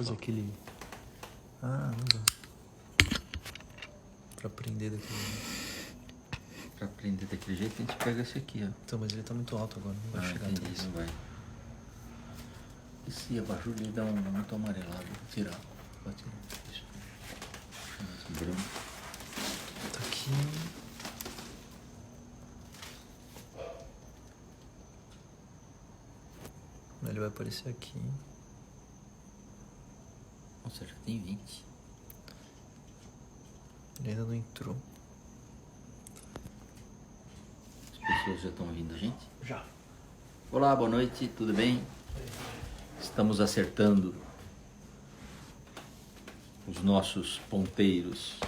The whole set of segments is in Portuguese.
fazer aquele... Ah, não dá. Pra prender daquele jeito. Pra prender daquele jeito, a gente pega esse aqui, ó. Então, mas ele tá muito alto agora, não vai chegar entendi, atrás. não vai. Esse abajur ele dá muito amarelado. Vou tirar. Pode tirar. Isso. Esse branco. Tá aqui. Ele vai aparecer aqui. Nossa, já tem 20. Ele ainda não entrou. As pessoas já estão ouvindo a gente? Já. Olá, boa noite, tudo bem? Estamos acertando os nossos ponteiros.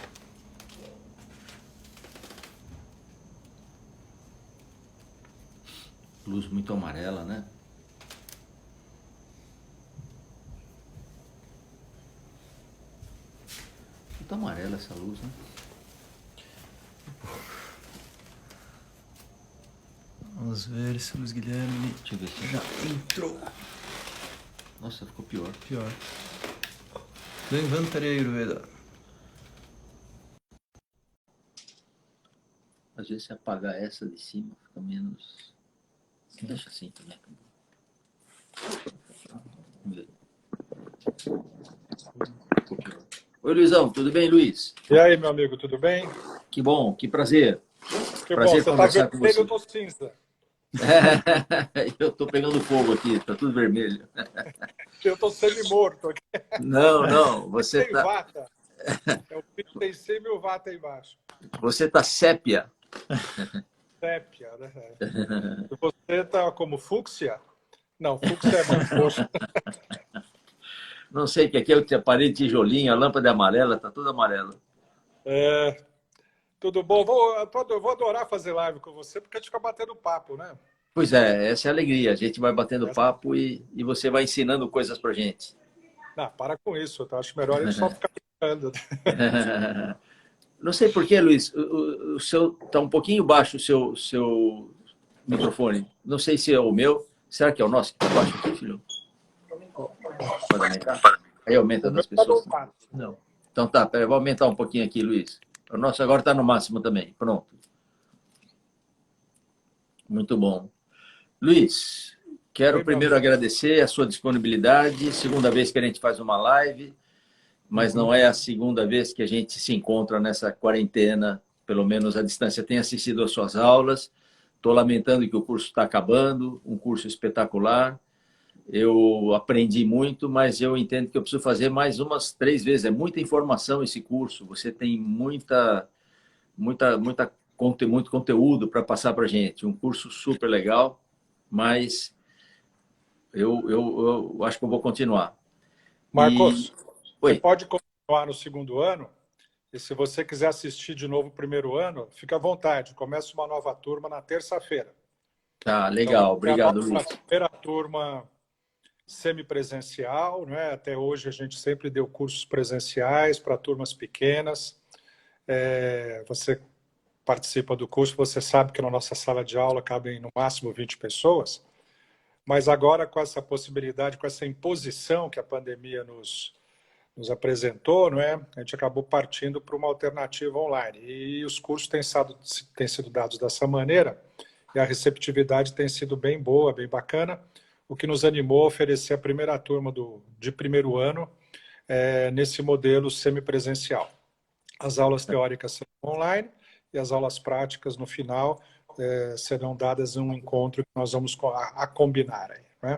Luz muito amarela, né? Muito amarela essa luz, né? Vamos ver se o Luiz Guilherme Deixa eu ver se já entrou. Nossa, ficou pior. Pior. Glenvan Pereira, Veda. Às vezes se apagar essa de cima, fica menos... Deixa assim também. Vamos ver. Ficou pior. Oi, Luizão, tudo bem, Luiz? E aí, meu amigo, tudo bem? Que bom, que prazer. Que bom, Prazer você tá conversar com vermelho, você. eu tô cinza. Eu tô pegando fogo aqui, tá tudo vermelho. Eu tô semi-morto aqui. Não, você Tem tá vata. É o bicho tem 100 mil vata embaixo. sépia. Sépia, né? E você tá como fúcsia? Não, fúcsia é mais roxo. Não sei, que aqui é a parede tijolinho, a lâmpada é amarela, tá tudo amarelo. É, tudo bom? Eu vou adorar fazer live com você, porque a gente fica batendo papo, né? Pois é, essa é a alegria. A gente vai batendo Essa- papo e você vai ensinando coisas pra gente. Não, para com isso. Eu acho melhor a gente só ficar brincando. Não sei por que, Luiz, o seu tá um pouquinho baixo o seu microfone. Não sei se é o meu. Será que é o nosso que tá baixo aqui, filho? Pode aumentar? Aí aumenta O meu das tá pessoas. no mato. Não. Então tá, pera, vou aumentar um pouquinho aqui, Luiz. O nosso agora está no máximo também. Pronto. Muito bom. Luiz, quero Oi, meu primeiro amigo. agradecer a sua disponibilidade. Segunda vez que a gente faz uma live, mas não é a segunda vez que a gente se encontra nessa quarentena, pelo menos à distância. Tenho assistido às suas aulas. Estou lamentando que o curso está acabando, um curso espetacular. Eu aprendi muito, mas eu entendo que eu preciso fazer mais umas 3 vezes. É muita informação esse curso. Você tem muito conteúdo para passar para a gente. Um curso super legal, mas eu acho que eu vou continuar. E, Marcos, você oi, pode continuar no segundo ano? E se você quiser assistir de novo o primeiro ano, fica à vontade. Começa uma nova turma na terça-feira. tá Então, vai legal, ser a obrigado, nossa Luiz. primeira turma semipresencial, né? Até hoje a gente sempre deu cursos presenciais para turmas pequenas. Você participa do curso, você sabe que na nossa sala de aula cabem no máximo 20 pessoas, mas agora com essa possibilidade, com essa imposição que a pandemia nos apresentou, não é? A gente acabou partindo para uma alternativa online. E os cursos têm sido dados dessa maneira, e a receptividade tem sido bem boa, bem bacana, o que nos animou a oferecer a primeira turma de primeiro ano nesse modelo semipresencial. As aulas teóricas serão online e as aulas práticas, no final, serão dadas em um encontro que nós vamos a combinar. Aí, né?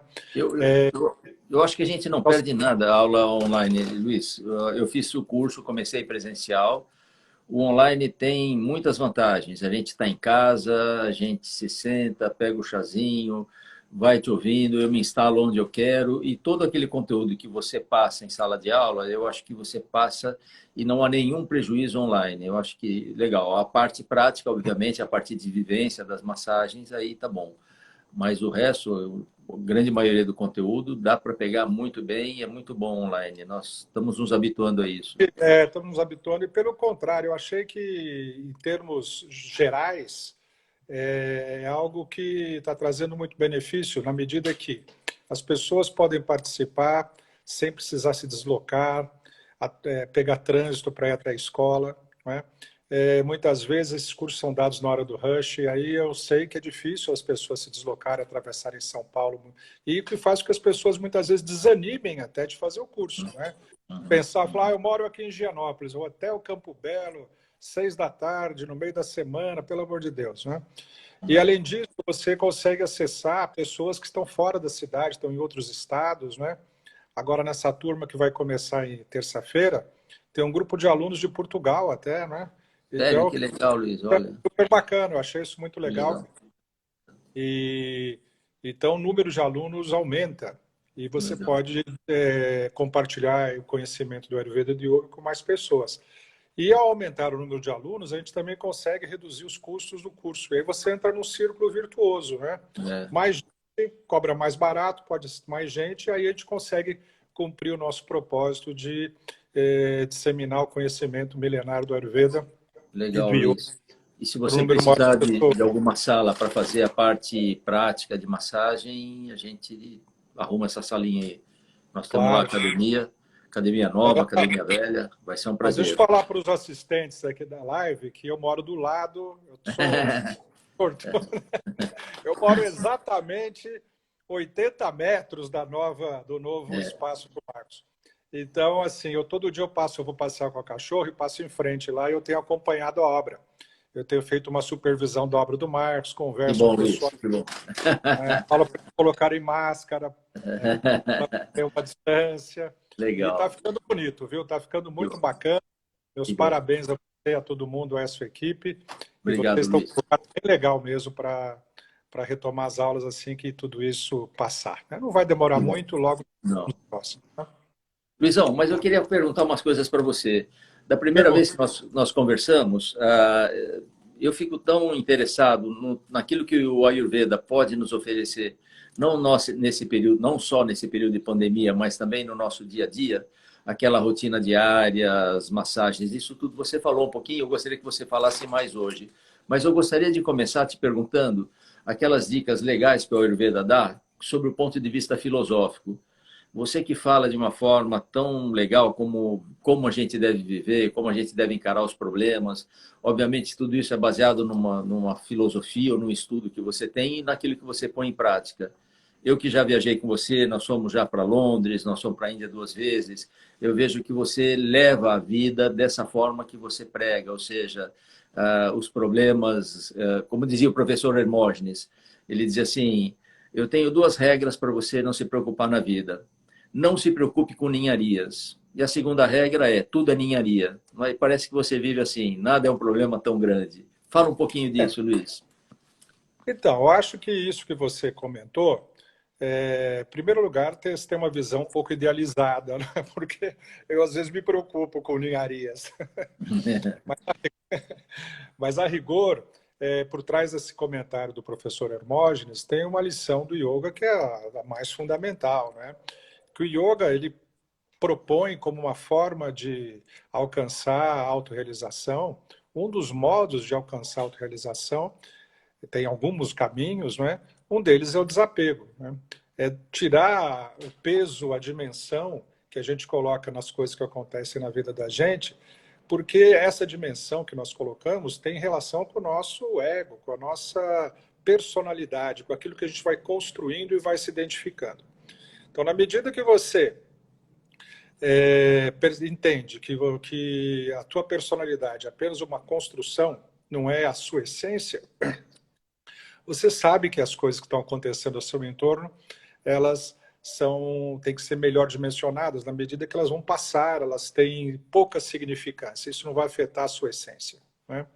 Eu acho que a gente não perde nada a aula online, Luiz. Eu fiz o curso, comecei presencial. O online tem muitas vantagens. A gente está em casa, a gente se senta, pega o chazinho, vai te ouvindo, eu me instalo onde eu quero e todo aquele conteúdo que você passa em sala de aula, eu acho que você passa e não há nenhum prejuízo online. Eu acho que legal. A parte prática, obviamente, a parte de vivência das massagens, aí tá bom. Mas o resto, a grande maioria do conteúdo, dá para pegar muito bem e é muito bom online. Nós estamos nos habituando a isso. Estamos nos habituando e, pelo contrário, eu achei que, em termos gerais, é algo que está trazendo muito benefício na medida que as pessoas podem participar sem precisar se deslocar, pegar trânsito para ir até a escola, né? Muitas vezes esses cursos são dados na hora do rush, e aí eu sei que é difícil as pessoas se deslocarem, atravessarem São Paulo, e que faz com que as pessoas muitas vezes desanimem até de fazer o curso, né? Pensar, falar, eu moro aqui em Gianópolis, vou até o Campo Belo, 6 da tarde, no meio da semana, pelo amor de Deus, né? E além disso, você consegue acessar pessoas que estão fora da cidade, estão em outros estados, né? Agora, nessa turma que vai começar em terça-feira, tem um grupo de alunos de Portugal até, né? Sério, Então, que legal, Luiz, é olha. super bacana, eu achei isso muito legal. Legal. E então o número de alunos aumenta e você Legal. pode compartilhar o conhecimento do Ayurveda de Yoga com mais pessoas. E ao aumentar o número de alunos, a gente também consegue reduzir os custos do curso. E aí você entra num círculo virtuoso, né? Mais gente cobra mais barato, pode mais gente, e aí a gente consegue cumprir o nosso propósito de disseminar o conhecimento milenar do Ayurveda. Legal, e do Luiz. yoga. E se você precisar de alguma sala para fazer a parte prática de massagem, a gente arruma essa salinha aí. Nós temos lá a academia nova, academia velha, vai ser um prazer. Mas deixa eu falar para os assistentes aqui da live que eu moro do lado, eu moro exatamente 80 metros do novo espaço do Marcos. Então, assim, todo dia eu vou passear com a cachorro e passo em frente lá e eu tenho acompanhado a obra. Eu tenho feito uma supervisão da obra do Marcos, converso com o pessoal. Que bom. Falo para colocarem máscara, ter uma distância. Legal. E está ficando bonito, viu? Está ficando muito bacana. Meus parabéns a você, a todo mundo, a sua equipe. Obrigado, vocês Luiz. estão bem legal mesmo para retomar as aulas assim que tudo isso passar. Não vai demorar muito, logo no próximo. Tá? Luizão, mas eu queria perguntar umas coisas para você. Da primeira vez que nós conversamos, eu fico tão interessado naquilo que o Ayurveda pode nos oferecer, nesse período, não só nesse período de pandemia, mas também no nosso dia a dia, aquela rotina diária, as massagens, isso tudo você falou um pouquinho, eu gostaria que você falasse mais hoje. Mas eu gostaria de começar te perguntando aquelas dicas legais que o Ayurveda dá sobre o ponto de vista filosófico. Você que fala de uma forma tão legal como a gente deve viver, como a gente deve encarar os problemas. Obviamente, tudo isso é baseado numa filosofia ou num estudo que você tem e naquilo que você põe em prática. Eu que já viajei com você, nós fomos já para Londres, nós fomos para a Índia 2 vezes, eu vejo que você leva a vida dessa forma que você prega, ou seja, os problemas, como dizia o professor Hermógenes, ele dizia assim, eu tenho 2 regras para você não se preocupar na vida. Não se preocupe com ninharias. E a segunda regra é, tudo é ninharia. Mas parece que você vive assim, nada é um problema tão grande. Fala um pouquinho disso, Luiz. Então, eu acho que isso que você comentou, em primeiro lugar, tem uma visão um pouco idealizada, né? Porque eu às vezes me preocupo com ninharias. Mas a rigor, por trás desse comentário do professor Hermógenes, tem uma lição do yoga que é a mais fundamental, né? Que o yoga ele propõe como uma forma de alcançar a autorrealização. Um dos modos de alcançar a autorrealização, tem alguns caminhos, né? Um deles é o desapego, né? É tirar o peso, a dimensão que a gente coloca nas coisas que acontecem na vida da gente, porque essa dimensão que nós colocamos tem relação com o nosso ego, com a nossa personalidade, com aquilo que a gente vai construindo e vai se identificando. Então, na medida que você entende que a tua personalidade é apenas uma construção, não é a sua essência, você sabe que as coisas que estão acontecendo ao seu entorno, elas têm que ser melhor dimensionadas na medida que elas vão passar, elas têm pouca significância, isso não vai afetar a sua essência, né?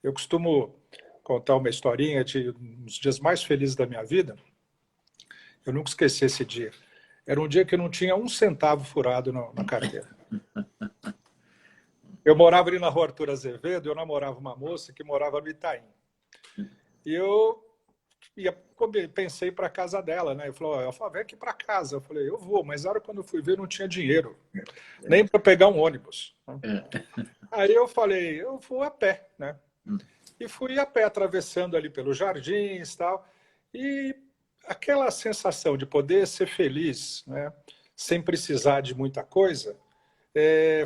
Eu costumo contar uma historinha de um dos dias mais felizes da minha vida. Eu nunca esqueci esse dia. Era um dia que eu não tinha 1 centavo furado na carteira. Eu morava ali na rua Arthur Azevedo, eu namorava uma moça que morava no Itaim. E eu pensei para a casa dela, né? Ela falou, vem aqui para casa. Eu falei, eu vou, mas na hora quando eu fui ver, não tinha dinheiro, nem para pegar um ônibus. Aí eu falei, eu vou a pé, né? E fui a pé, atravessando ali pelos jardins e tal. E aquela sensação de poder ser feliz, né? sem precisar de muita coisa,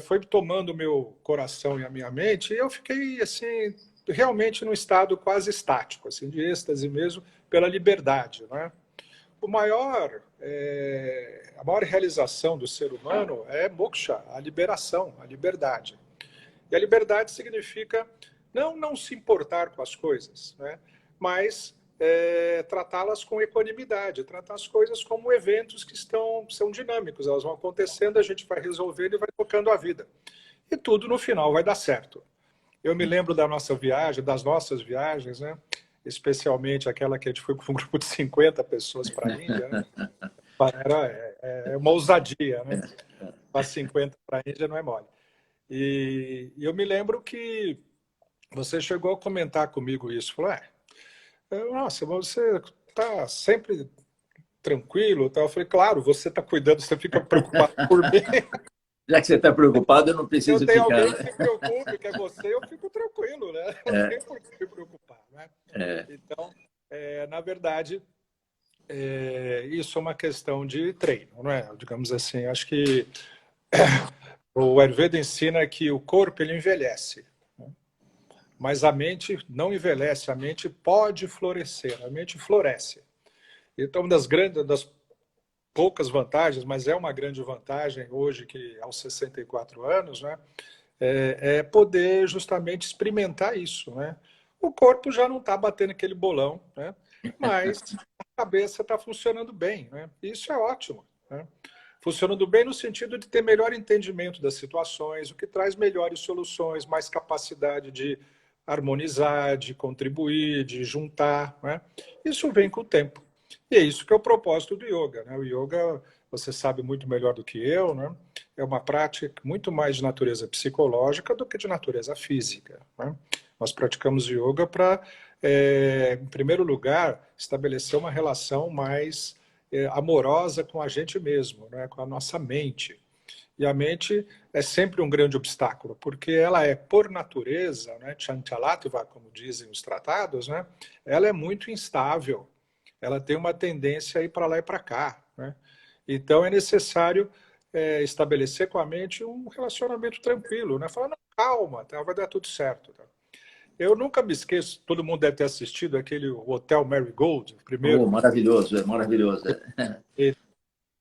foi tomando o meu coração e a minha mente, e eu fiquei assim, realmente num estado quase estático, assim, de êxtase mesmo, pela liberdade, né? A maior realização do ser humano é moksha, a liberação, a liberdade. E a liberdade significa não se importar com as coisas, né? Mas tratá-las com equanimidade, tratar as coisas como eventos que são dinâmicos, elas vão acontecendo, a gente vai resolvendo e vai tocando a vida. E tudo no final vai dar certo. Eu me lembro da nossa viagem, das nossas viagens, né? Especialmente aquela que a gente foi com um grupo de 50 pessoas para a Índia, né? Era uma ousadia, né? Para 50 para a Índia não é mole. E eu me lembro que você chegou a comentar comigo isso, falou, nossa, você está sempre tranquilo? Eu falei, claro, você está cuidando, você fica preocupado por mim. Já que você está preocupado, eu não preciso ficar. Eu tenho ficar. alguém que se preocupe, que é você, eu fico tranquilo, né? Não tem por que me preocupar, né? Então, na verdade, isso é uma questão de treino, não é? Digamos assim, acho que o Ayurveda ensina que o corpo ele envelhece, né? Mas a mente não envelhece, a mente pode florescer, a mente floresce. Então, das poucas vantagens, mas é uma grande vantagem hoje, que aos 64 anos, né, poder justamente experimentar isso, né? O corpo já não está batendo aquele bolão, né? Mas a cabeça está funcionando bem, né? Isso é ótimo, né? Funcionando bem no sentido de ter melhor entendimento das situações, o que traz melhores soluções, mais capacidade de harmonizar, de contribuir, de juntar, né? Isso vem com o tempo. E é isso que é o propósito do yoga, né? O yoga, você sabe muito melhor do que eu, né? É uma prática muito mais de natureza psicológica do que de natureza física, né? Nós praticamos yoga para, em primeiro lugar, estabelecer uma relação mais amorosa com a gente mesmo, né? Com a nossa mente. E a mente é sempre um grande obstáculo, porque ela é, por natureza, né? Chanchalatva, como dizem os tratados, né? Ela é muito instável. Ela tem uma tendência a ir para lá e para cá, né? Então é necessário estabelecer com a mente um relacionamento tranquilo, né? Falar, não, calma, tá? Vai dar tudo certo. Tá? Eu nunca me esqueço, todo mundo deve ter assistido aquele Hotel Marigold, primeiro. Maravilhoso, é maravilhoso.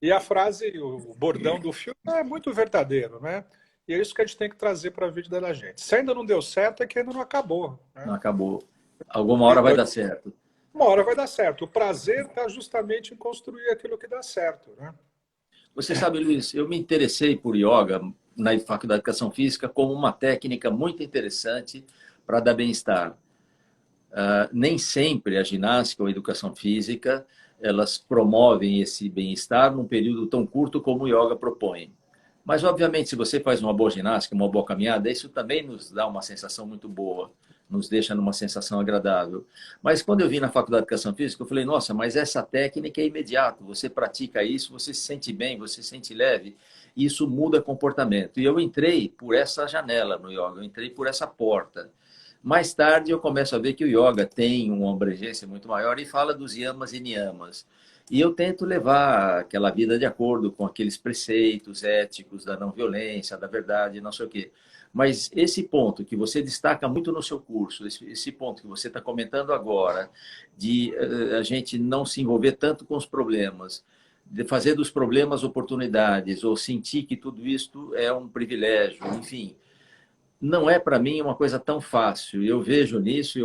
E a frase, o bordão do filme é muito verdadeiro, né? E é isso que a gente tem que trazer para a vida da gente. Se ainda não deu certo, é que ainda não acabou, né? Não acabou. Alguma hora vai dar certo. Uma hora vai dar certo. O prazer está justamente em construir aquilo que dá certo, né? Você sabe, Luiz, eu me interessei por yoga na Faculdade de Educação Física como uma técnica muito interessante para dar bem-estar. Nem sempre a ginástica ou a educação física elas promovem esse bem-estar num período tão curto como o yoga propõe. Mas, obviamente, se você faz uma boa ginástica, uma boa caminhada, isso também nos dá uma sensação muito boa, nos deixa numa sensação agradável. Mas quando eu vim na Faculdade de Educação Física, eu falei, nossa, mas essa técnica é imediata, você pratica isso, você se sente bem, você se sente leve, e isso muda comportamento. E eu entrei por essa janela no yoga, eu entrei por essa porta. Mais tarde eu começo a ver que o yoga tem uma abrangência muito maior e fala dos yamas e niyamas. E eu tento levar aquela vida de acordo com aqueles preceitos éticos da não violência, da verdade, não sei o quê. Mas esse ponto que você destaca muito no seu curso, esse ponto que você está comentando agora, de a gente não se envolver tanto com os problemas, de fazer dos problemas oportunidades, ou sentir que tudo isto é um privilégio, enfim, não é para mim uma coisa tão fácil. Eu vejo nisso,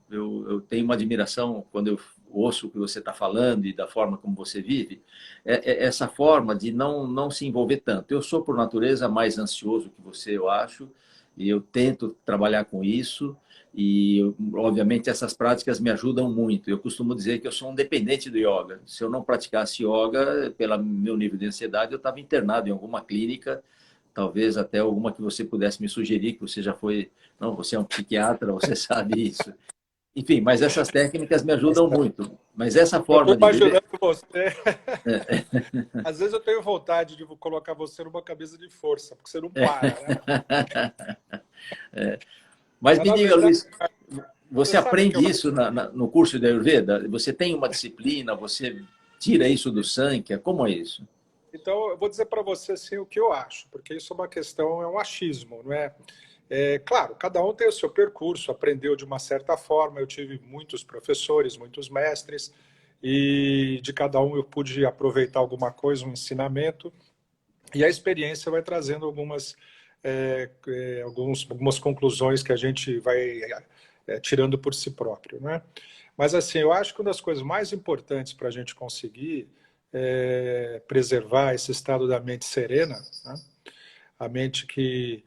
eu tenho uma admiração quando eu ouço o que você está falando e da forma como você vive, essa forma de não se envolver tanto. Eu sou, por natureza, mais ansioso que você, eu acho, e eu tento trabalhar com isso, e, obviamente, essas práticas me ajudam muito. Eu costumo dizer que eu sou um dependente do yoga. Se eu não praticasse yoga, pelo meu nível de ansiedade, eu estava internado em alguma clínica, talvez até alguma que você pudesse me sugerir, que você já foi... Não, você é um psiquiatra, você sabe isso. Enfim, mas essas técnicas me ajudam muito. Mas essa forma de imaginando você. Às vezes eu tenho vontade de colocar você numa camisa de força, porque você não para, né? Mas me diga, Luiz, você aprende eu... isso no curso de Ayurveda? Você tem uma disciplina, você tira isso do Sankhya? Como é isso? Então, eu vou dizer para você assim, o que eu acho, porque isso é uma questão, é um achismo, não é? Claro, cada um tem o seu percurso, aprendeu de uma certa forma. Eu tive muitos professores, muitos mestres, e de cada um eu pude aproveitar alguma coisa, um ensinamento, e a experiência vai trazendo algumas conclusões que a gente vai tirando por si próprio, né? Mas assim, eu acho que uma das coisas mais importantes para a gente conseguir preservar esse estado da mente serena, né? A mente que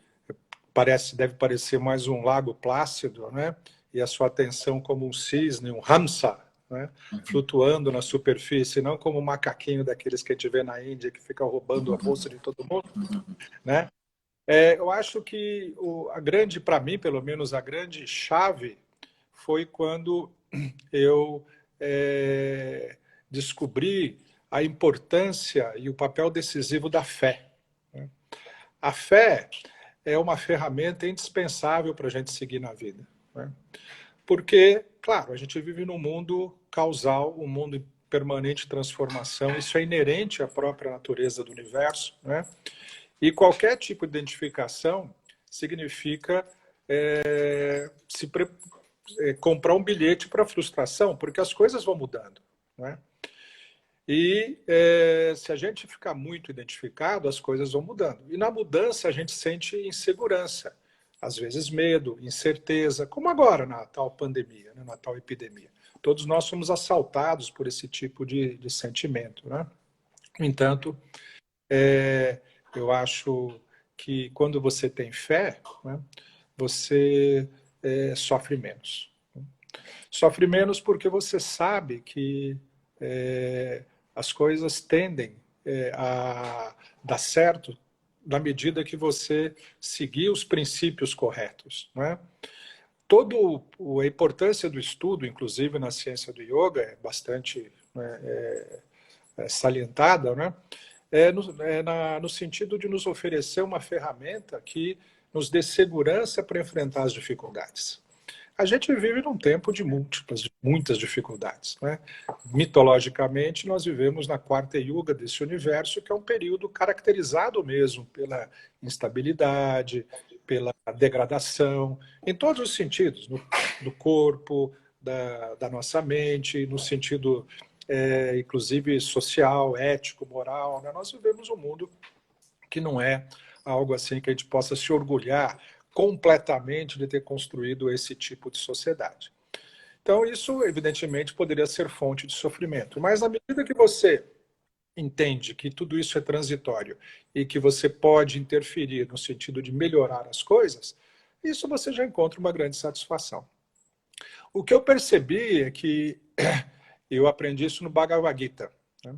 deve parecer mais um lago plácido, né? E a sua atenção como um cisne, um hamsa, né? Flutuando na superfície, não como um macaquinho daqueles que a gente vê na Índia que fica roubando a bolsa de todo mundo, né? Eu acho que para mim, pelo menos, a grande chave foi quando eu descobri a importância e o papel decisivo da fé. A fé é uma ferramenta indispensável para a gente seguir na vida, né? Porque, claro, a gente vive num mundo causal, um mundo em permanente transformação, isso é inerente à própria natureza do universo, né? E qualquer tipo de identificação significa comprar um bilhete para frustração, porque as coisas vão mudando, né? E se a gente ficar muito identificado, as coisas vão mudando. E na mudança a gente sente insegurança, às vezes medo, incerteza, como agora na tal pandemia, né, na tal epidemia. Todos nós somos assaltados por esse tipo de sentimento, né? No entanto, eu acho que quando você tem fé, né, você sofre menos. Sofre menos porque você sabe que as coisas tendem a dar certo na medida que você seguir os princípios corretos, não é? A importância do estudo, inclusive na ciência do yoga, é bastante salientada, né? No sentido de nos oferecer uma ferramenta que nos dê segurança para enfrentar as dificuldades. A gente vive num tempo de muitas dificuldades, né? Mitologicamente, nós vivemos na quarta yuga desse universo, que é um período caracterizado mesmo pela instabilidade, pela degradação, em todos os sentidos, do corpo, da nossa mente, no sentido, inclusive, social, ético, moral, né? Nós vivemos um mundo que não é algo assim que a gente possa se orgulhar completamente de ter construído esse tipo de sociedade. Então, isso, evidentemente, poderia ser fonte de sofrimento. Mas, à medida que você entende que tudo isso é transitório e que você pode interferir no sentido de melhorar as coisas, isso você já encontra uma grande satisfação. O que eu percebi é que, eu aprendi isso no Bhagavad Gita, né?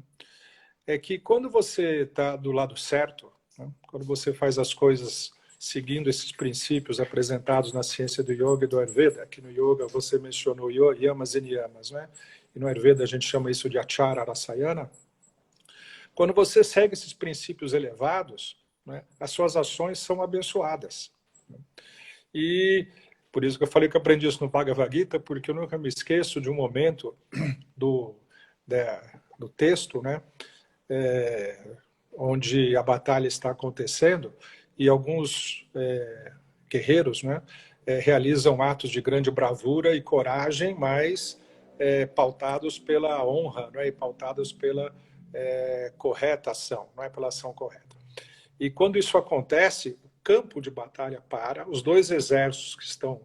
É que quando você está do lado certo, né? Quando você faz as coisas seguindo esses princípios apresentados na ciência do yoga e do Ayurveda, que no yoga você mencionou yamas e niyamas, né? E no Ayurveda a gente chama isso de achara rasayana. Quando você segue esses princípios elevados, né, as suas ações são abençoadas. E por isso que eu falei que eu aprendi isso no Bhagavad Gita, porque eu nunca me esqueço de um momento do texto, né, onde a batalha está acontecendo, e alguns guerreiros, né, realizam atos de grande bravura e coragem, mas pautados pela honra, né, e pautados pela correta ação, não é pela ação correta. E quando isso acontece, o campo de batalha para, os dois exércitos que estão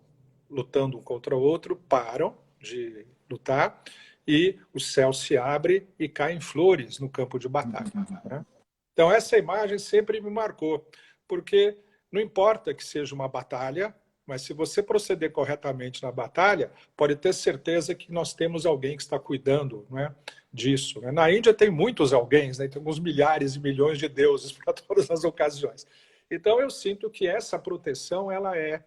lutando um contra o outro param de lutar e o céu se abre e caem flores no campo de batalha, né? Então essa imagem sempre me marcou, porque não importa que seja uma batalha, mas se você proceder corretamente na batalha, pode ter certeza que nós temos alguém que está cuidando, não é, disso, né? Na Índia tem muitos alguém, né? Tem alguns milhares e milhões de deuses para todas as ocasiões. Então eu sinto que essa proteção ela é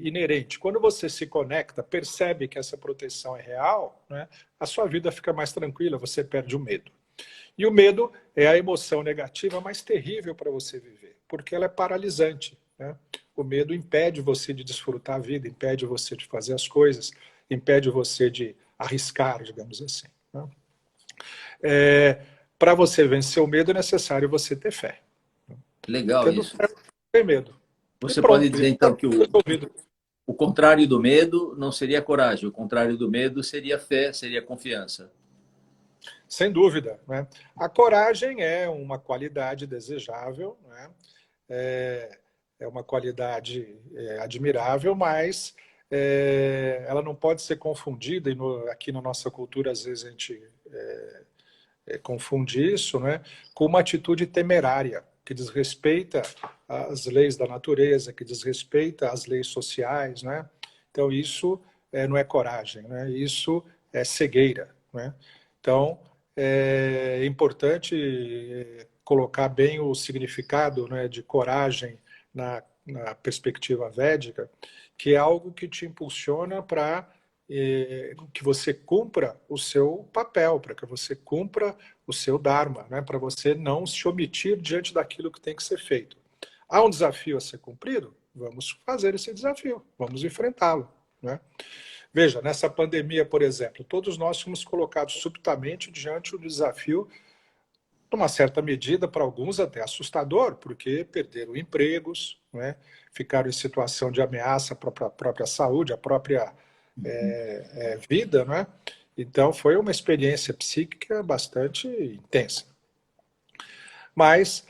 inerente. Quando você se conecta, percebe que essa proteção é real, né? A sua vida fica mais tranquila, você perde o medo. E o medo é a emoção negativa mais terrível para você viver, porque ela é paralisante, né? O medo impede você de desfrutar a vida, impede você de fazer as coisas, impede você de arriscar, digamos assim, né? para você vencer o medo é necessário você ter fé. Legal Tendo isso. fé, ter medo. Você Pronto, pode dizer, então, que resolvido. o contrário do medo não seria coragem, o contrário do medo seria fé, seria confiança. Sem dúvida, né? A coragem é uma qualidade desejável, né? É uma qualidade admirável, mas ela não pode ser confundida, e aqui na nossa cultura às vezes a gente confunde isso, né, com uma atitude temerária, que desrespeita as leis da natureza, que desrespeita as leis sociais, né? Então isso não é coragem, né? Isso é cegueira, né? Então é importante colocar bem o significado, né, de coragem na perspectiva védica, que é algo que te impulsiona para que você cumpra o seu papel, para que você cumpra o seu dharma, né, para você não se omitir diante daquilo que tem que ser feito. Há um desafio a ser cumprido? Vamos fazer esse desafio, vamos enfrentá-lo, né? Veja, nessa pandemia, por exemplo, todos nós fomos colocados subitamente diante do desafio, numa certa medida, para alguns até assustador, porque perderam empregos, né? Ficaram em situação de ameaça para a própria saúde, a própria vida, né? Então foi uma experiência psíquica bastante intensa. Mas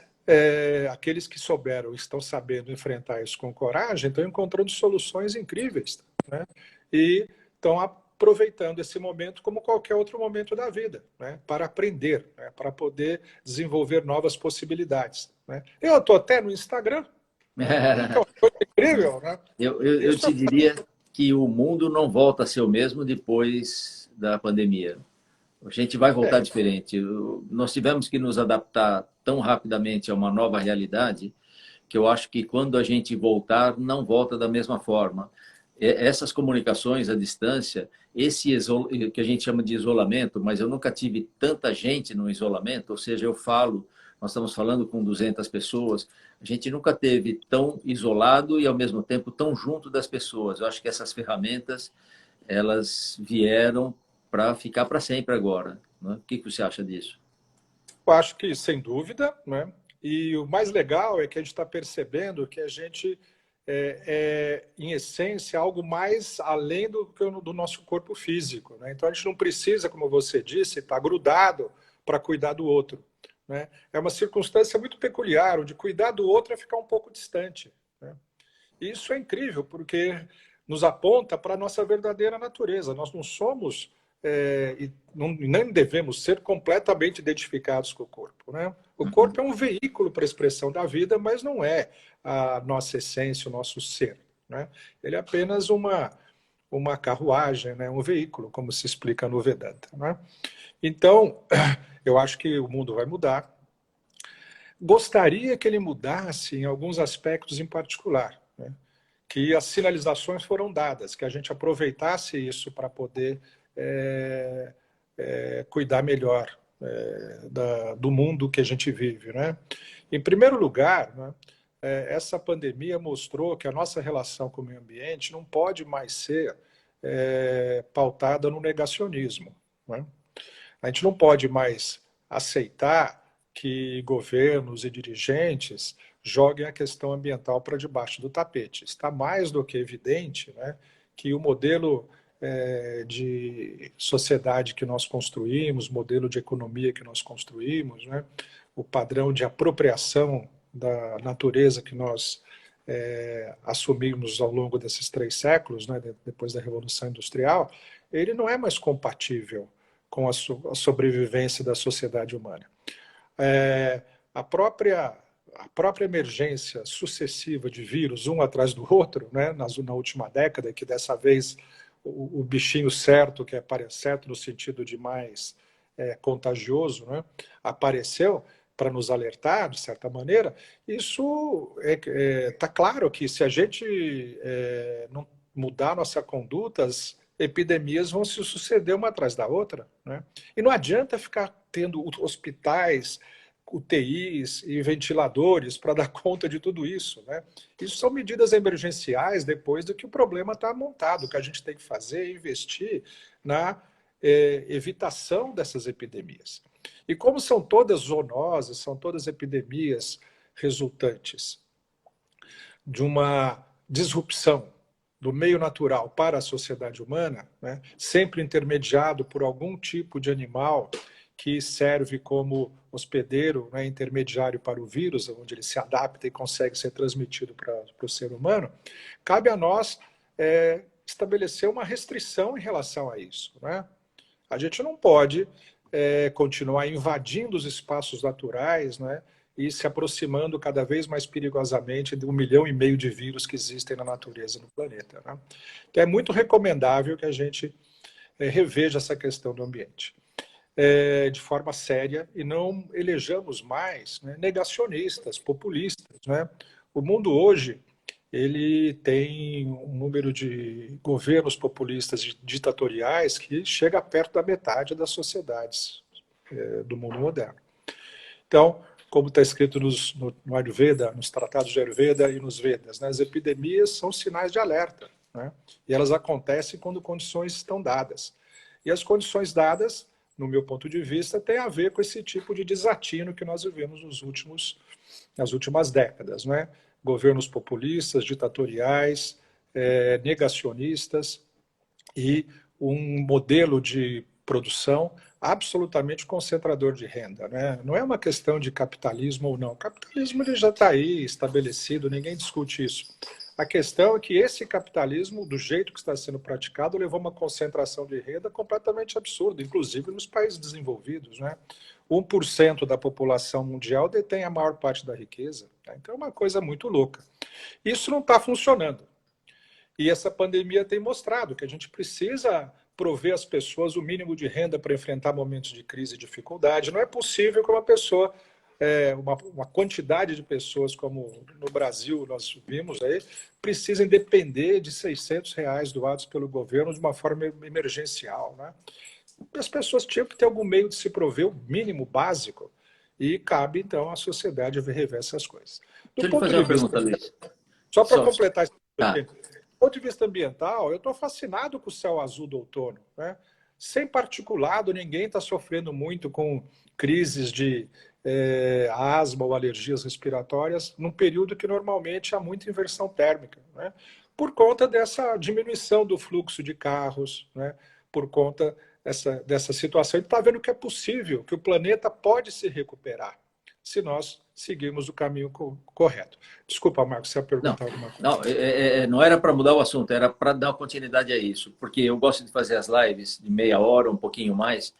aqueles que souberam, estão sabendo enfrentar isso com coragem, estão encontrando soluções incríveis, né? E estão aproveitando esse momento como qualquer outro momento da vida, né? Para aprender, né? Para poder desenvolver novas possibilidades, né? Eu estou até no Instagram, né? Que é uma coisa incrível, né? Eu te diria que o mundo não volta a ser o mesmo depois da pandemia. A gente vai voltar diferente. Nós tivemos que nos adaptar tão rapidamente a uma nova realidade que eu acho que quando a gente voltar, não volta da mesma forma. Essas comunicações à distância, esse que a gente chama de isolamento, mas eu nunca tive tanta gente no isolamento, ou seja, nós estamos falando com 200 pessoas, a gente nunca teve tão isolado e, ao mesmo tempo, tão junto das pessoas. Eu acho que essas ferramentas, elas vieram para ficar para sempre agora, né? O que você acha disso? Eu acho que, sem dúvida, né? E o mais legal é que a gente está percebendo que a gente em essência, algo mais além do nosso corpo físico, né? Então, a gente não precisa, como você disse, estar grudado para cuidar do outro, né? É uma circunstância muito peculiar, onde cuidar do outro é ficar um pouco distante, né? E isso é incrível, porque nos aponta para a nossa verdadeira natureza. Nós não somos e nem devemos ser completamente identificados com o corpo, né? O corpo é um veículo para a expressão da vida, mas não é a nossa essência, o nosso ser, né? Ele é apenas uma carruagem, né? Um veículo, como se explica no Vedanta, né? Então, eu acho que o mundo vai mudar. Gostaria que ele mudasse em alguns aspectos em particular, né? Que as sinalizações foram dadas, que a gente aproveitasse isso para poder cuidar melhor do mundo que a gente vive, né? Em primeiro lugar, né, essa pandemia mostrou que a nossa relação com o meio ambiente não pode mais ser pautada no negacionismo, né? A gente não pode mais aceitar que governos e dirigentes joguem a questão ambiental para debaixo do tapete. Está mais do que evidente, né, que o modelo de sociedade que nós construímos, modelo de economia que nós construímos, né, o padrão de apropriação da natureza que nós assumimos ao longo desses 3 séculos, né, depois da Revolução Industrial, ele não é mais compatível com a sobrevivência da sociedade humana. A própria emergência sucessiva de vírus, um atrás do outro, né, na última década, que dessa vez o bichinho certo, que é certo no sentido de mais contagioso, né, apareceu para nos alertar, de certa maneira, isso está claro que se a gente não mudar nossa conduta, as epidemias vão se suceder uma atrás da outra, né? E não adianta ficar tendo hospitais, UTIs e ventiladores para dar conta de tudo isso, né? Isso são medidas emergenciais depois do que o problema está montado. O que a gente tem que fazer é investir na evitação dessas epidemias. E como são todas zoonoses, são todas epidemias resultantes de uma disrupção do meio natural para a sociedade humana, né, sempre intermediado por algum tipo de animal que serve como hospedeiro, né, intermediário para o vírus, onde ele se adapta e consegue ser transmitido para o ser humano, cabe a nós estabelecer uma restrição em relação a isso. Né? A gente não pode continuar invadindo os espaços naturais, né, e se aproximando cada vez mais perigosamente de 1,5 milhão de vírus que existem na natureza no planeta. Né? Então é muito recomendável que a gente reveja essa questão do ambiente de forma séria e não elejamos mais, né, negacionistas, populistas. Né? O mundo hoje ele tem um número de governos populistas ditatoriais que chega perto da metade das sociedades do mundo moderno. Então, como está escrito no Ayurveda, nos tratados de Ayurveda e nos Vedas, né, as epidemias são sinais de alerta, né, e elas acontecem quando condições estão dadas. E as condições dadas, no meu ponto de vista, têm a ver com esse tipo de desatino que nós vivemos nas últimas décadas. Né? Governos populistas, ditatoriais, negacionistas e um modelo de produção absolutamente concentrador de renda. Né? Não é uma questão de capitalismo ou não. O capitalismo ele já está aí estabelecido, ninguém discute isso. A questão é que esse capitalismo, do jeito que está sendo praticado, levou a uma concentração de renda completamente absurda, inclusive nos países desenvolvidos. Né? 1% da população mundial detém a maior parte da riqueza. Né? Então é uma coisa muito louca. Isso não está funcionando. E essa pandemia tem mostrado que a gente precisa prover às pessoas o mínimo de renda para enfrentar momentos de crise e dificuldade. Não é possível que uma pessoa, uma quantidade de pessoas, como no Brasil nós vimos aí, precisem depender de R$600 doados pelo governo de uma forma emergencial. Né? As pessoas tinham que ter algum meio de se prover o mínimo básico e cabe, então, à sociedade rever essas coisas. Deixa eu lhe fazer uma pergunta, Luiz. Só para completar isso aqui. Do ponto de vista ambiental, eu estou fascinado com o céu azul do outono. Né? Sem particulado, ninguém está sofrendo muito com crises de asma ou alergias respiratórias num período que normalmente há muita inversão térmica. Né? Por conta dessa diminuição do fluxo de carros, né? Por conta dessa situação. A gente está vendo que é possível, que o planeta pode se recuperar se nós seguirmos o caminho correto. Desculpa, Marcos, você ia perguntar alguma coisa. Não era para mudar o assunto, era para dar continuidade a isso, porque eu gosto de fazer as lives de meia hora, um pouquinho mais.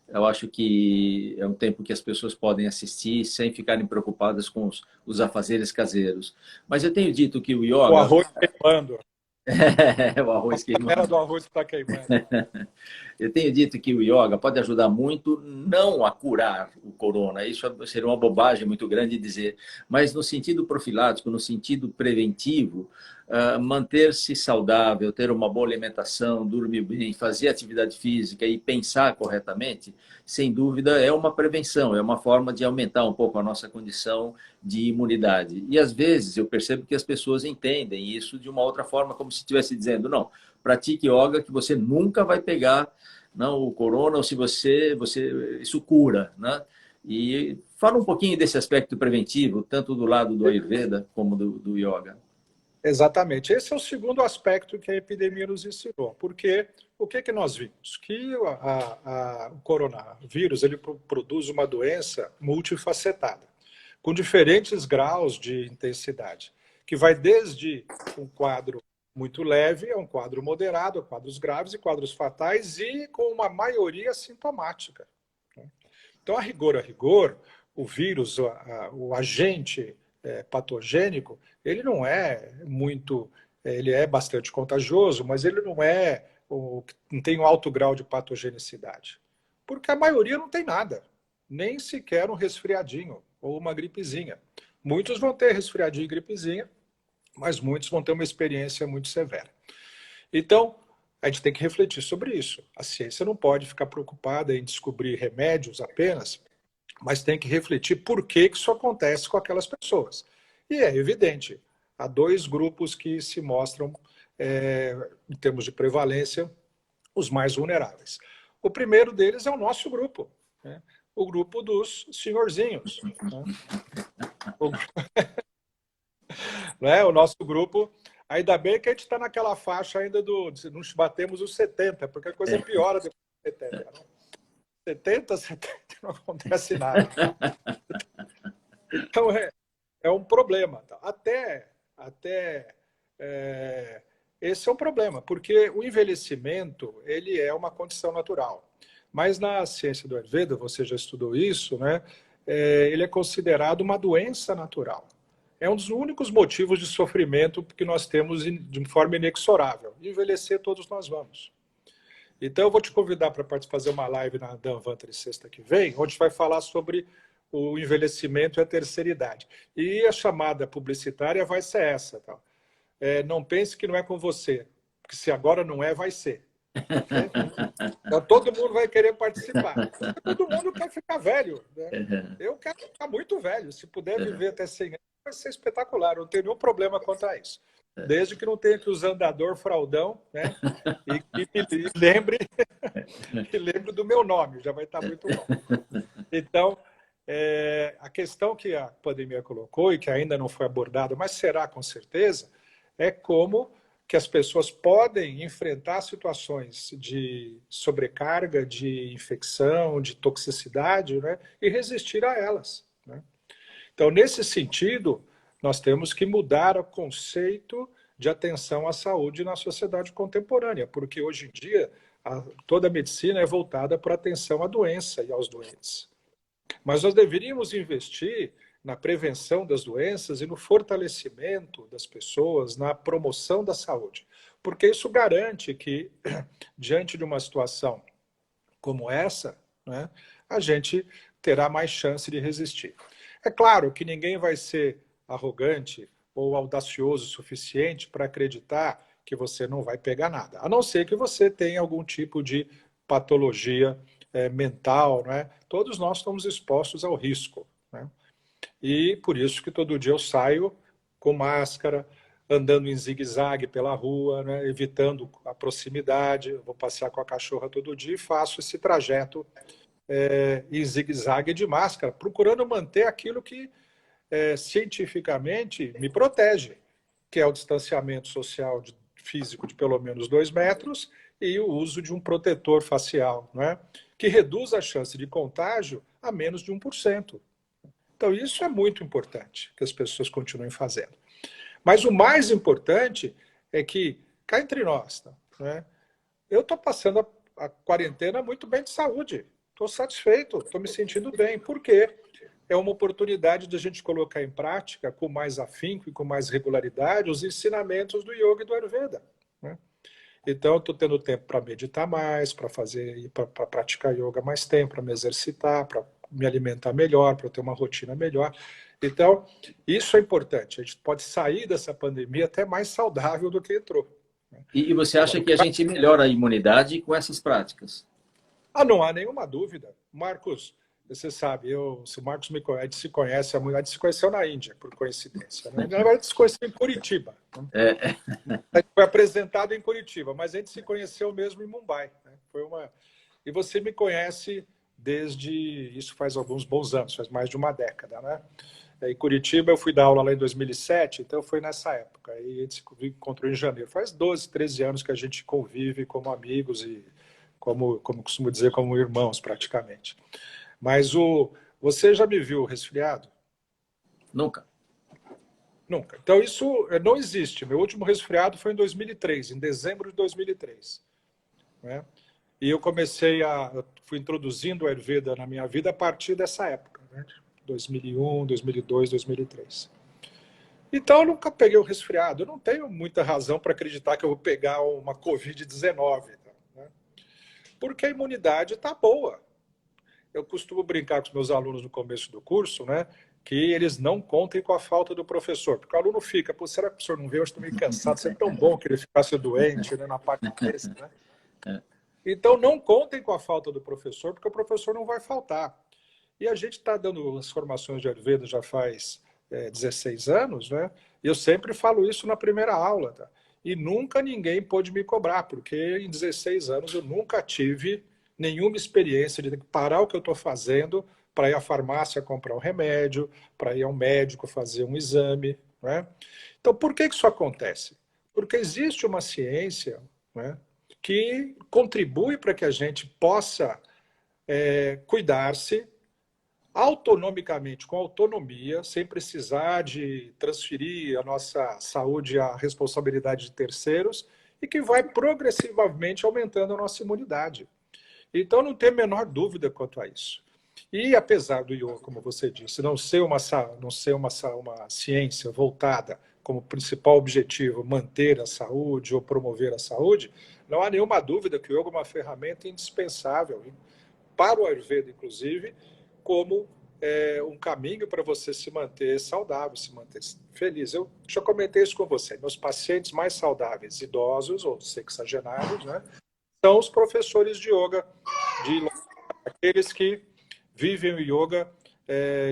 Eu acho que é um tempo que as pessoas podem assistir sem ficarem preocupadas com os afazeres caseiros. Mas eu tenho dito que o yoga... O arroz queimando. O arroz queimando. A do arroz está queimando. Eu tenho dito que o yoga pode ajudar muito, não a curar o corona, isso seria uma bobagem muito grande dizer, mas no sentido profilático, no sentido preventivo, manter-se saudável, ter uma boa alimentação, dormir bem, fazer atividade física e pensar corretamente, sem dúvida é uma prevenção, é uma forma de aumentar um pouco a nossa condição de imunidade. E às vezes eu percebo que as pessoas entendem isso de uma outra forma, como se estivesse dizendo, não, pratique yoga que você nunca vai pegar o corona, ou se isso cura. Né? E fala um pouquinho desse aspecto preventivo, tanto do lado do Ayurveda como do yoga. Exatamente. Esse é o segundo aspecto que a epidemia nos ensinou. Porque o que nós vimos? Que o coronavírus ele produz uma doença multifacetada, com diferentes graus de intensidade, que vai desde um quadro muito leve a um quadro moderado, a quadros graves e quadros fatais, e com uma maioria sintomática. Então, a rigor, o vírus, o agente patogênico, ele não é muito, ele é bastante contagioso, mas ele não tem um alto grau de patogenicidade. Porque a maioria não tem nada, nem sequer um resfriadinho ou uma gripezinha. Muitos vão ter resfriadinho e gripezinha, mas muitos vão ter uma experiência muito severa. Então, a gente tem que refletir sobre isso. A ciência não pode ficar preocupada em descobrir remédios apenas, mas tem que refletir por que isso acontece com aquelas pessoas. E é evidente, há dois grupos que se mostram, em termos de prevalência, os mais vulneráveis. O primeiro deles é o nosso grupo. Né? o grupo dos senhorzinhos. Né? O nosso grupo, ainda bem que a gente está naquela faixa ainda não batemos os 70, porque a coisa piora depois dos 70. Né? 70 não acontece nada. Então, é um problema. Esse é um problema, porque o envelhecimento ele é uma condição natural. Mas na ciência do Ayurveda, você já estudou isso, né? Ele é considerado uma doença natural. É um dos únicos motivos de sofrimento que nós temos de forma inexorável. Envelhecer todos nós vamos. Então eu vou te convidar para fazer uma live na Dhanvantari sexta que vem, onde a gente vai falar sobre o envelhecimento e a terceira idade. E a chamada publicitária vai ser essa. Tá? Não pense que não é com você, porque se agora não é, vai ser. Okay? Então todo mundo vai querer participar. Todo mundo quer ficar velho. Né? Eu quero ficar muito velho. Se puder viver até 100 anos, vai ser espetacular. Não tem nenhum problema quanto a isso. Desde que não tenha que usar andador, fraldão, né? E lembre do meu nome, já vai estar muito bom. Então, a questão que a pandemia colocou e que ainda não foi abordada, mas será com certeza, é como que as pessoas podem enfrentar situações de sobrecarga, de infecção, de toxicidade, né? E resistir a elas. Né? Então, nesse sentido, nós temos que mudar o conceito de atenção à saúde na sociedade contemporânea, porque hoje em dia toda a medicina é voltada para a atenção à doença e aos doentes. Mas nós deveríamos investir na prevenção das doenças e no fortalecimento das pessoas, na promoção da saúde, porque isso garante que, diante de uma situação como essa, né, a gente terá mais chance de resistir. É claro que ninguém vai ser arrogante ou audacioso o suficiente para acreditar que você não vai pegar nada, a não ser que você tenha algum tipo de patologia mental, né? Todos nós estamos expostos ao risco, né? E por isso que todo dia eu saio com máscara, andando em zigue-zague pela rua, né? Evitando a proximidade, eu vou passear com a cachorra todo dia e faço esse trajeto em zigue-zague de máscara, procurando manter aquilo que cientificamente me protege, que é o distanciamento social físico de pelo menos 2 metros e o uso de um protetor facial, né? Que reduz a chance de contágio a menos de 1%. Então isso é muito importante que as pessoas continuem fazendo. Mas o mais importante é que, cá entre nós, né? Eu estou passando a quarentena muito bem de saúde, estou satisfeito, estou me sentindo bem. Por quê? É uma oportunidade de a gente colocar em prática, com mais afinco e com mais regularidade, os ensinamentos do yoga e do Ayurveda. Né? Então, eu estou tendo tempo para meditar mais, para praticar yoga mais tempo, para me exercitar, para me alimentar melhor, para ter uma rotina melhor. Então, isso é importante. A gente pode sair dessa pandemia até mais saudável do que entrou. Né? E você acha que a gente melhora a imunidade com essas práticas? Não há nenhuma dúvida. Marcos, você sabe, se o Marcos me conhece, a gente se conhece há muito, a gente se conheceu na Índia, por coincidência. Né? Na verdade, a gente se conheceu em Curitiba. Né? A gente foi apresentado em Curitiba, mas a gente se conheceu mesmo em Mumbai. Né? E você me conhece isso faz alguns bons anos, faz mais de uma década. Né? Em Curitiba, eu fui dar aula lá em 2007, então foi nessa época. Aí a gente se encontrou em janeiro. Faz 12, 13 anos que a gente convive como amigos e, como costumo dizer, como irmãos, praticamente. Mas você já me viu resfriado? Nunca. Nunca. Então isso não existe. Meu último resfriado foi em 2003, em dezembro de 2003. Né? E eu fui introduzindo o Ayurveda na minha vida a partir dessa época, né? 2001, 2002, 2003. Então eu nunca peguei o resfriado. Eu não tenho muita razão para acreditar que eu vou pegar uma Covid-19. Né? Porque a imunidade está boa. Eu costumo brincar com os meus alunos no começo do curso, né, que eles não contem com a falta do professor. Porque o aluno fica, será que o professor não veio? Eu estou meio cansado, seria tão bom que ele ficasse doente, né, na parte desse, né? Então, não contem com a falta do professor, porque o professor não vai faltar. E a gente está dando as formações de Ayurveda já faz 16 anos, né? E eu sempre falo isso na primeira aula, tá? E nunca ninguém pôde me cobrar, porque em 16 anos eu nunca tive nenhuma experiência de ter que parar o que eu estou fazendo para ir à farmácia comprar um remédio, para ir ao médico fazer um exame. Né? Então, por que isso acontece? Porque existe uma ciência, né, que contribui para que a gente possa cuidar-se autonomicamente, com autonomia, sem precisar de transferir a nossa saúde à responsabilidade de terceiros, e que vai progressivamente aumentando a nossa imunidade. Então, não tem a menor dúvida quanto a isso. E apesar do yoga, como você disse, não ser uma ciência voltada como principal objetivo manter a saúde ou promover a saúde, não há nenhuma dúvida que o yoga é uma ferramenta indispensável para o Ayurveda, inclusive, como um caminho para você se manter saudável, se manter feliz. Eu já comentei isso com você. Meus pacientes mais saudáveis, idosos ou sexagenários, né, são os professores de yoga, aqueles que vivem o yoga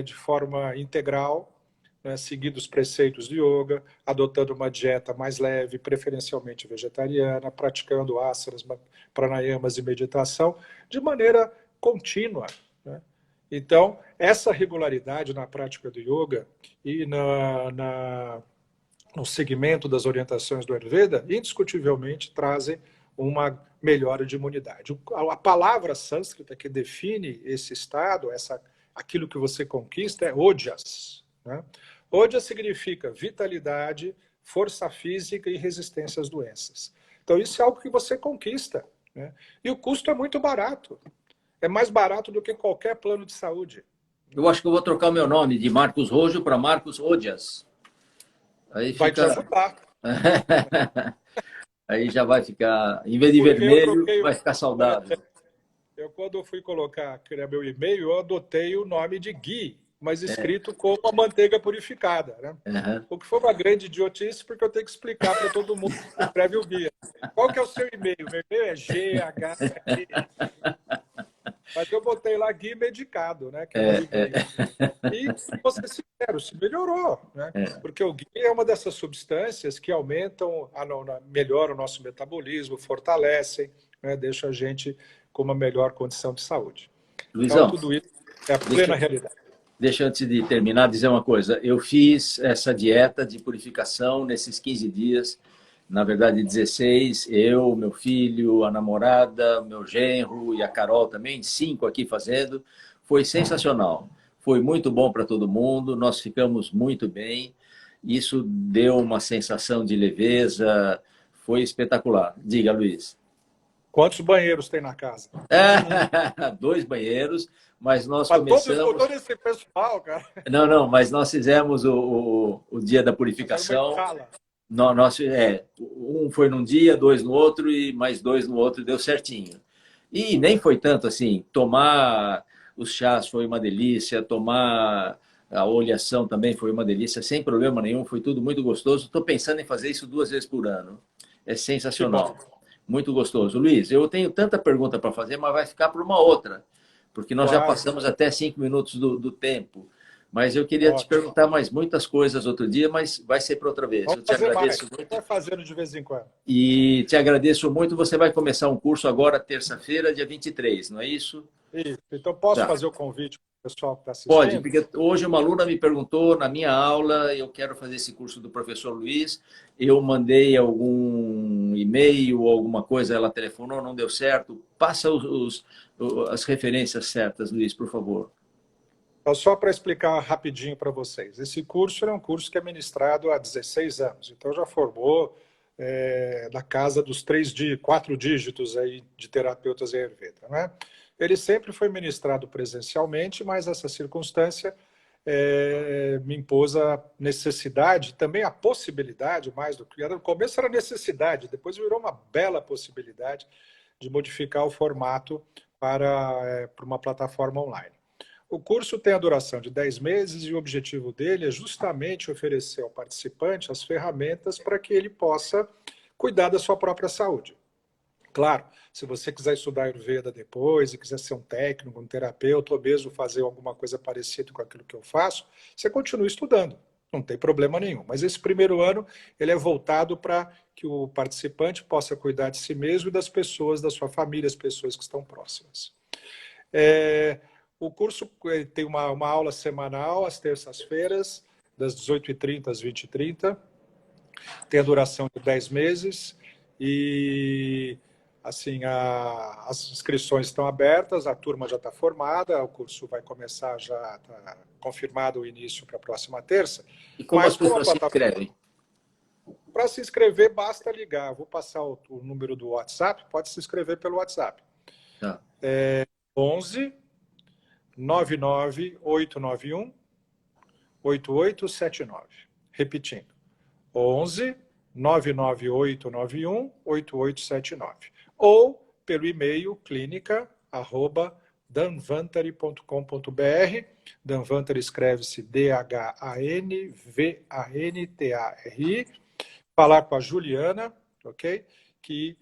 de forma integral, né, seguindo os preceitos do yoga, adotando uma dieta mais leve, preferencialmente vegetariana, praticando asanas, pranayamas e meditação de maneira contínua. Né? Então, essa regularidade na prática do yoga e no segmento das orientações do Ayurveda, indiscutivelmente trazem uma melhora de imunidade. A palavra sânscrita que define esse estado, aquilo que você conquista, é ojas. Né? Ojas significa vitalidade, força física e resistência às doenças. Então, isso é algo que você conquista. Né? E o custo é muito barato. É mais barato do que qualquer plano de saúde. Eu acho que eu vou trocar o meu nome de Marcos Rojo para Marcos Ojas. Aí vai te ajudar. Aí já vai ficar, em vez de vermelho, vai ficar saudável. Eu, quando fui criar meu e-mail, eu adotei o nome de Gui, mas escrito como a manteiga purificada. Né? Uhum. O que foi uma grande idiotice, porque eu tenho que explicar para todo mundo que escreve o guia. Qual que é o seu e-mail? Meu e-mail é GHG. Mas eu botei lá Gui medicado, né? Que é e, vou ser sincero, se melhorou, né? Porque o Gui é uma dessas substâncias que aumentam, melhoram o nosso metabolismo, fortalecem, né? Deixam a gente com uma melhor condição de saúde. Luizão, então, tudo isso é a plena realidade. Deixa, antes de terminar, dizer uma coisa. Eu fiz essa dieta de purificação nesses 15 dias, na verdade 16, eu, meu filho, a namorada, meu genro e a Carol também, 5 aqui fazendo. Foi sensacional. Foi muito bom para todo mundo, nós ficamos muito bem. Isso deu uma sensação de leveza, foi espetacular. Diga, Luiz. Quantos banheiros tem na casa? 2 banheiros, mas nós Para começamos... todo esse pessoal, cara. Não, mas nós fizemos o dia da purificação. Um foi num dia, 2 no outro e mais 2 no outro, deu certinho. E nem foi tanto assim, tomar os chás foi uma delícia, tomar a oleação também foi uma delícia, sem problema nenhum, foi tudo muito gostoso. Estou pensando em fazer isso 2 vezes por ano. É sensacional, muito gostoso. Luiz, eu tenho tanta pergunta para fazer, mas vai ficar para uma outra, porque nós já passamos até 5 minutos do tempo. Mas eu queria te perguntar mais muitas coisas outro dia, mas vai ser para outra vez. Vamos eu te agradeço muito. Vai fazendo de vez em quando. E te agradeço muito. Você vai começar um curso agora, terça-feira, dia 23, não é isso? Isso. Então, posso fazer o convite para o pessoal que está assistindo? Pode, porque hoje uma aluna me perguntou na minha aula, eu quero fazer esse curso do professor Luiz, eu mandei algum e-mail ou alguma coisa, ela telefonou, não deu certo. Passa as referências certas, Luiz, por favor. Então, só para explicar rapidinho para vocês. Esse curso é um curso que é ministrado há 16 anos. Então, já formou na casa dos 4 dígitos aí de terapeutas Ayurveda. Né? Ele sempre foi ministrado presencialmente, mas essa circunstância me impôs a necessidade, também a possibilidade, mais do que... No começo era necessidade, depois virou uma bela possibilidade de modificar o formato para uma plataforma online. O curso tem a duração de 10 meses e o objetivo dele é justamente oferecer ao participante as ferramentas para que ele possa cuidar da sua própria saúde. Claro, se você quiser estudar Ayurveda depois e quiser ser um técnico, um terapeuta ou mesmo fazer alguma coisa parecida com aquilo que eu faço, você continua estudando. não tem problema nenhum. Mas esse primeiro ano ele é voltado para que o participante possa cuidar de si mesmo e das pessoas, da sua família, as pessoas que estão próximas. O curso tem uma aula semanal, às terças-feiras, das 18h30 às 20h30. Tem a duração de 10 meses e, assim, as inscrições estão abertas, a turma já está formada, o curso vai começar, já está confirmado o início para a próxima terça. E como as pessoas se inscrevem? Para se inscrever, basta ligar. Vou passar o número do WhatsApp, pode se inscrever pelo WhatsApp. Tá. 11 99 891 8879. Repetindo. 11 99891 8879. Ou pelo e-mail clinica@danvantari.com.br. Danvantari escreve-se DHANVANTARI. Falar com a Juliana, ok? Que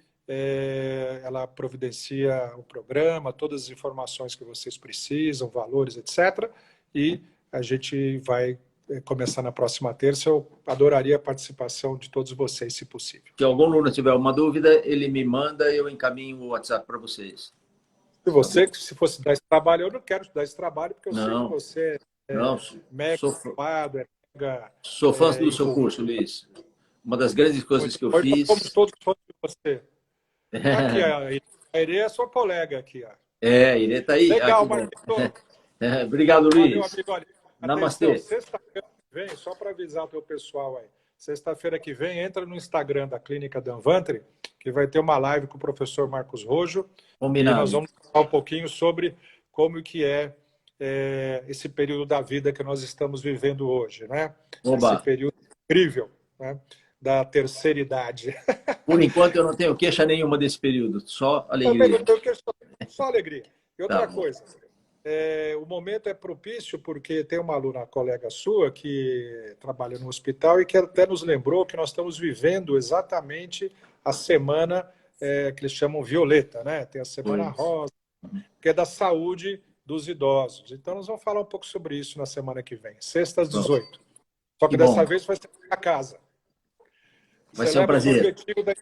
ela providencia o programa, todas as informações que vocês precisam, valores, etc. E a gente vai começar na próxima terça. Eu adoraria a participação de todos vocês, se possível. Se algum aluno tiver uma dúvida, ele me manda e eu encaminho o WhatsApp para vocês. E você, se fosse dar esse trabalho, eu não quero te dar esse trabalho, porque eu sei que você mega ocupado, sou fã do seu curso, Luiz. Uma das grandes coisas que eu fiz... Somos todos fãs de você. Aqui, a Irê é sua colega aqui. Ó. A Irê está aí. Legal, Marquinhos. Obrigado, Luiz. Meu amigo, olha, Namastê. Sexta-feira que vem, só para avisar o teu pessoal aí, sexta-feira que vem, entra no Instagram da Clínica Danvantari, que vai ter uma live com o professor Marcos Rojo. Combinado. E nós vamos falar um pouquinho sobre como que é esse período da vida que nós estamos vivendo hoje, né? Oba. Esse período incrível, né? Da terceira idade. Por enquanto, eu não tenho queixa nenhuma desse período, só alegria. Eu não tenho queixa, só alegria. E outra Tá coisa, o momento é propício porque tem uma aluna, colega sua, que trabalha no hospital e que até nos lembrou que nós estamos vivendo exatamente a semana que eles chamam violeta, né? Tem a semana rosa, que é da saúde dos idosos. Então, nós vamos falar um pouco sobre isso na semana que vem, sexta às 18. Só que dessa vez vai ser na casa. Vai ser um prazer. Da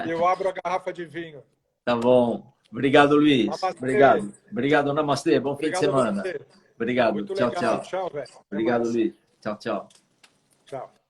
eu abro a garrafa de vinho. Tá bom. Obrigado, Luiz. Namastê. Obrigado. Obrigado, namastê. Bom fim de semana. Você. Obrigado. Muito tchau, legal. tchau. Tchau, velho. Obrigado, Luiz. Tchau, tchau. Tchau.